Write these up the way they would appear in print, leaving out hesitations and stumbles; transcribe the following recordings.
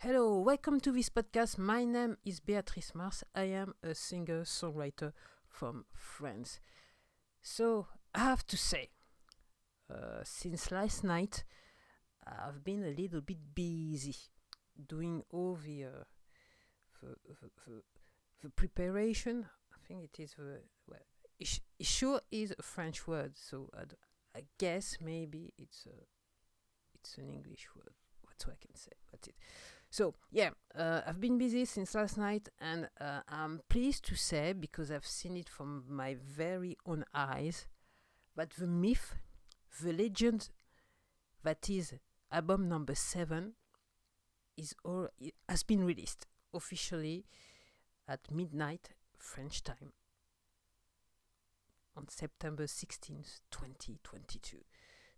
Hello, welcome to this podcast. My name is Beatrice Mars. I am a singer songwriter from France. So, I have to say, since last night, I've been a little bit busy doing all the, the, the, the preparation. I think it is well, it sure is a French word, so I guess maybe it's an English word. That's what I can say. That's it. So yeah, I've been busy since last night, and I'm pleased to say, because I've seen it from my very own eyes, that the myth, the legend that is album number 7 it has been released officially at midnight French time on September 16th, 2022.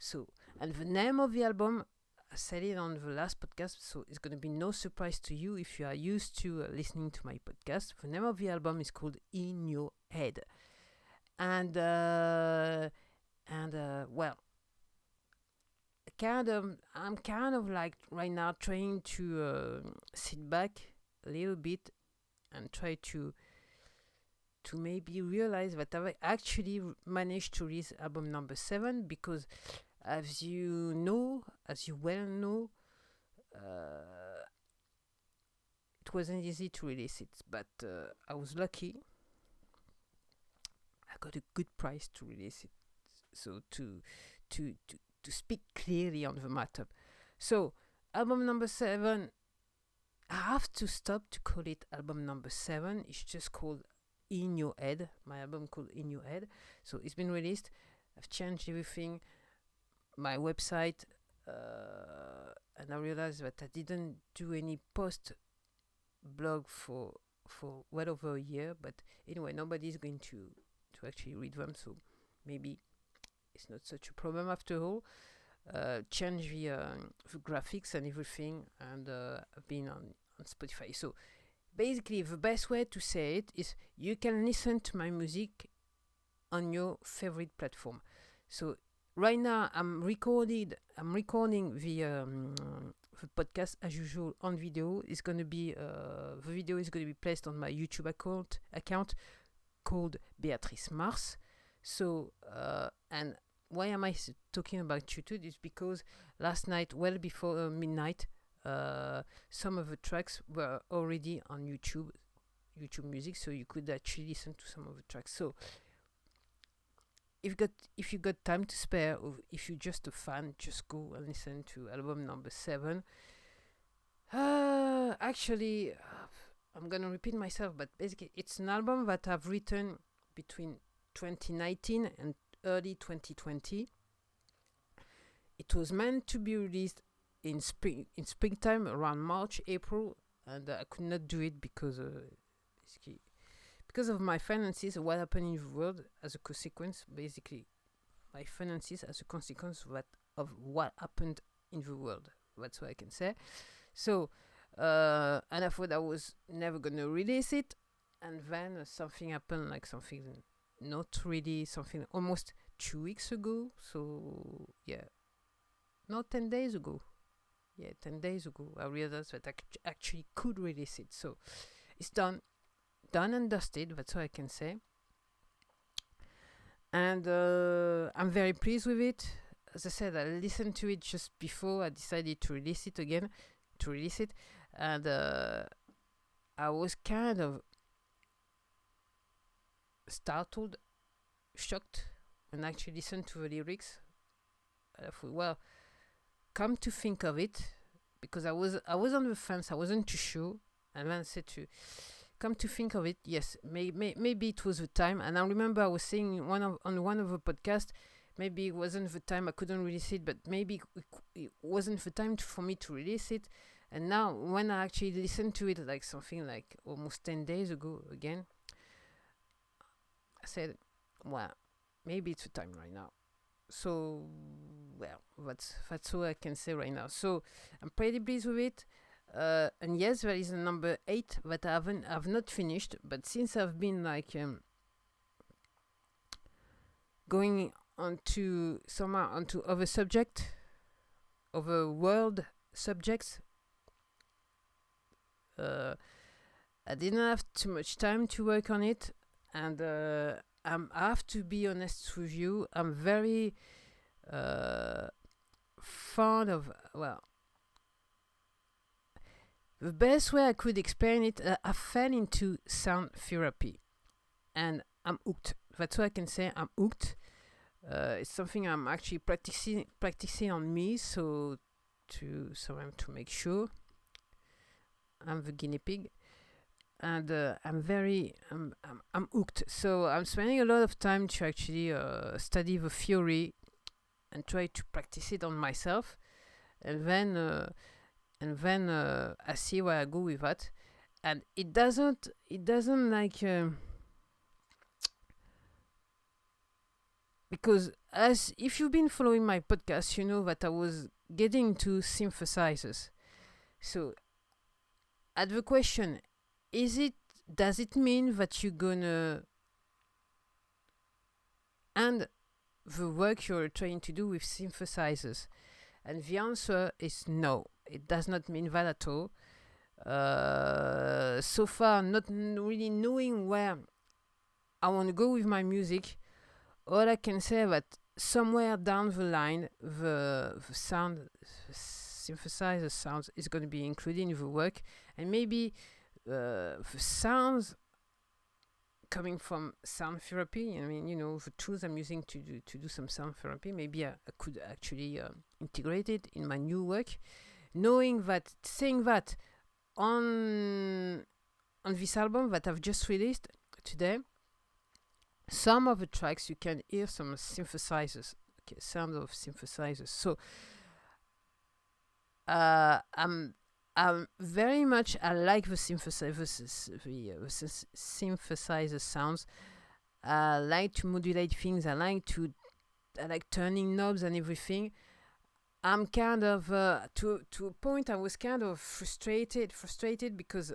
So, and the name of the album, I said it on the last podcast, so it's going to be no surprise to you if you are used to listening to my podcast. The name of the album is called In Your Head. And, well, I'm kind of like right now trying to sit back a little bit and try to maybe realize that I've actually managed to release album number 7, because as you well know, it wasn't easy to release it, but I was lucky. I got a good price to release it. So to speak clearly on the matter. So album number 7, I have to stop to call it album number 7. It's just called In Your Head. My album called In Your Head. So it's been released. I've changed everything. My website, and I realized that I didn't do any post blog for well over a year. But anyway, nobody's going to actually read them, so maybe it's not such a problem after all. Change the graphics and everything, and I've been on Spotify. So basically, the best way to say it is you can listen to my music on your favorite platform. So right now I'm recording the podcast as usual on video. It's going to be the video is going to be placed on my YouTube account called Beatrice Mars. So and why am I talking about YouTube is because last night, well before midnight, some of the tracks were already on YouTube Music, so you could actually listen to some of the tracks. So if you got time to spare, or if you're just a fan, just go and listen to album number 7. Actually, I'm gonna repeat myself, but basically it's an album that I've written between 2019 and early 2020. It was meant to be released in springtime, around March, April, and I could not do it because basically because of my finances, what happened in the world as a consequence, basically my finances as a consequence of what happened in the world. That's what I can say. So, and I thought I was never gonna release it, and then something happened, like something not really, something almost 2 weeks ago. So yeah, not 10 days ago. Yeah, 10 days ago, I realized that I actually could release it. So it's done and dusted. That's all I can say. And I'm very pleased with it. As I said, I listened to it just before I decided to release it again, and I was kind of startled, shocked, when I actually listened to the lyrics. I thought, well, come to think of it, because I was on the fence, I wasn't too sure, and then I said to come to think of it, yes, maybe it was the time. And I remember I was saying on one of the podcasts, maybe it wasn't the time, I couldn't release it, but maybe it wasn't the time for me to release it. And now when I actually listened to it, like something like almost 10 days ago again, I said, well, maybe it's the time right now. So well, that's all I can say right now. So I'm pretty pleased with it. And yes, there is a number 8 that I've not finished, but since I've been like going onto other world subjects, I didn't have too much time to work on it, and I have to be honest with you. I'm very fond of, well, the best way I could explain it, I fell into sound therapy, and I'm hooked. That's what I can say. I'm hooked. It's something I'm actually practicing on me, to make sure I'm the guinea pig, and I'm hooked. So I'm spending a lot of time to actually study the theory and try to practice it on myself, and then I see where I go with that. And it doesn't like because, as if you've been following my podcast, you know that I was getting into synthesizers. So at the question, is it does it mean that you're gonna end the work you're trying to do with synthesizers? And the answer is no. It does not mean that at all. So far, not really knowing where I want to go with my music, all I can say that somewhere down the line, the synthesizer sounds is going to be included in the work, and maybe the sounds coming from sound therapy. I mean, the tools I'm using to do some sound therapy. Maybe I could actually integrate it in my new work, saying that on this album that I've just released today, some of the tracks you can hear some synthesizers, okay, sound of synthesizers. So I'm very much, I like the synthesizer sounds. I like to modulate things. I like turning knobs and everything. I'm kind of to a point. I was kind of frustrated because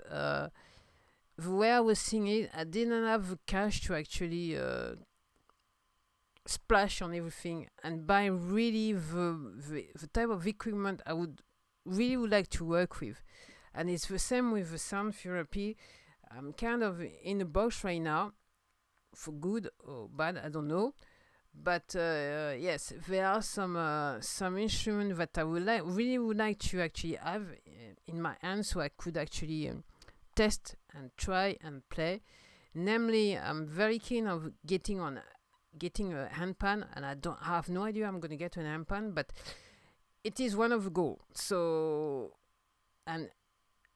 the way I was singing, I didn't have the cash to actually splash on everything and buy really the type of equipment I would like to work with. And it's the same with the sound therapy. I'm kind of in a box right now, for good or bad, I don't know. But yes, there are some instruments that I would like to actually have in my hands, so I could actually test and try and play. Namely, I'm very keen of getting a handpan, and I have no idea I'm going to get an handpan, but it is one of the goals. So, and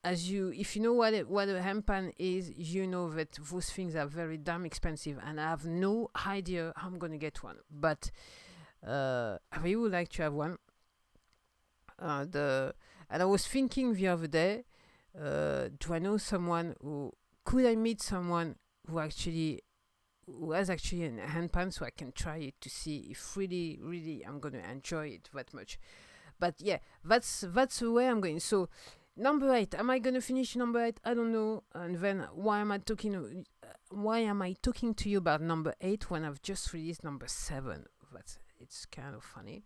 if you know what a handpan is, you know that those things are very damn expensive, and I have no idea how I'm going to get one. But I really would like to have one. And I was thinking the other day, do I know someone could I meet someone who has actually a handpan, so I can try it to see if really, really I'm going to enjoy it that much. But yeah, that's the way I'm going. So number 8, am I going to finish number 8? I don't know. And then why am I talking to you about number 8 when I've just released number 7? It's kind of funny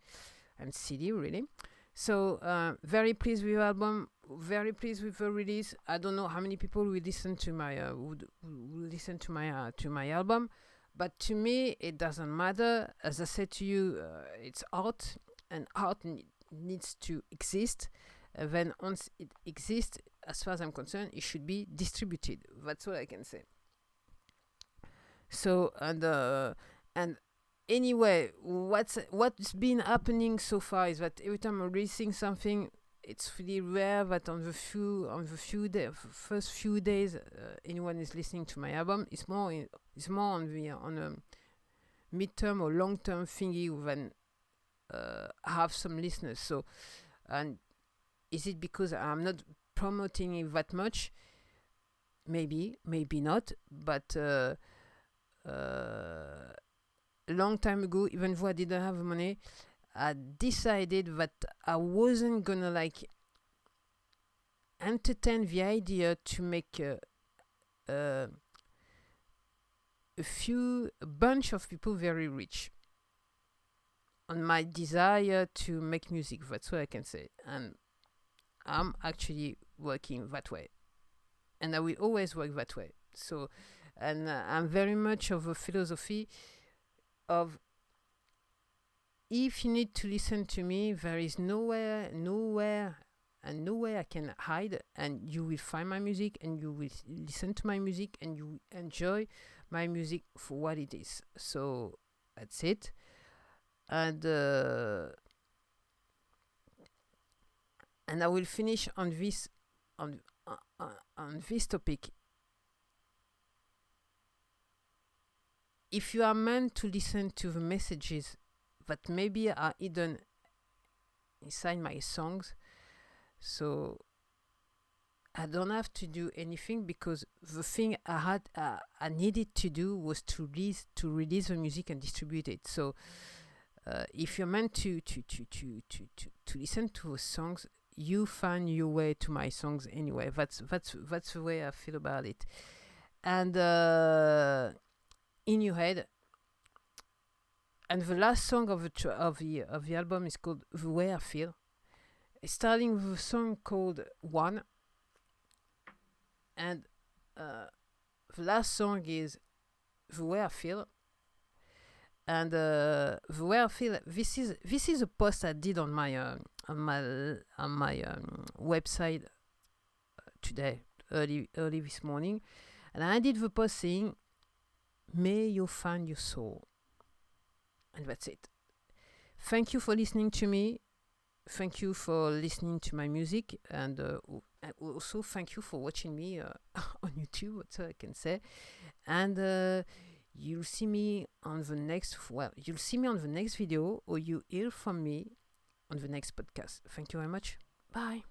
and silly, really. So very pleased with the album, very pleased with the release. I don't know how many people will listen to my would listen to my album, but to me it doesn't matter. As I said to you, it's art, and art needs to exist. Then once it exists, as far as I'm concerned, it should be distributed. That's all I can say. So and anyway, what's been happening so far is that every time I'm releasing something, it's really rare that on the first few days anyone is listening to my album. It's more on a midterm or long term thingy than have some listeners. So, and is it because I'm not promoting it that much? Maybe not. But a long time ago, even though I didn't have money, I decided that I wasn't gonna entertain the idea to make a bunch of people very rich on my desire to make music. That's what I can say, and I'm actually working that way. and I will always work that way. So, and I'm very much of a philosophy of, if you need to listen to me, there is nowhere and nowhere I can hide, and you will find my music, and you will listen to my music, and you will enjoy my music for what it is. So that's it. And I will finish on this on this topic. If you are meant to listen to the messages that maybe are hidden inside my songs, so I don't have to do anything, because the thing I needed to do was to release the music and distribute it. So if you're meant to listen to the songs, you find your way to my songs anyway. That's the way I feel about it. And in your head. And the last song of the album is called The Way I Feel. It's starting with a song called One, and the last song is The Way I Feel. And The Way I Feel. This is a post I did on my website today, early this morning, and I did the post saying, "May you find your soul." And that's it. Thank you for listening to me. Thank you for listening to my music, and also thank you for watching me on YouTube. What I can say. And you'll see me on the next. Well, you'll see me on the next video, or you hear from me on the next podcast. Thank you very much. Bye.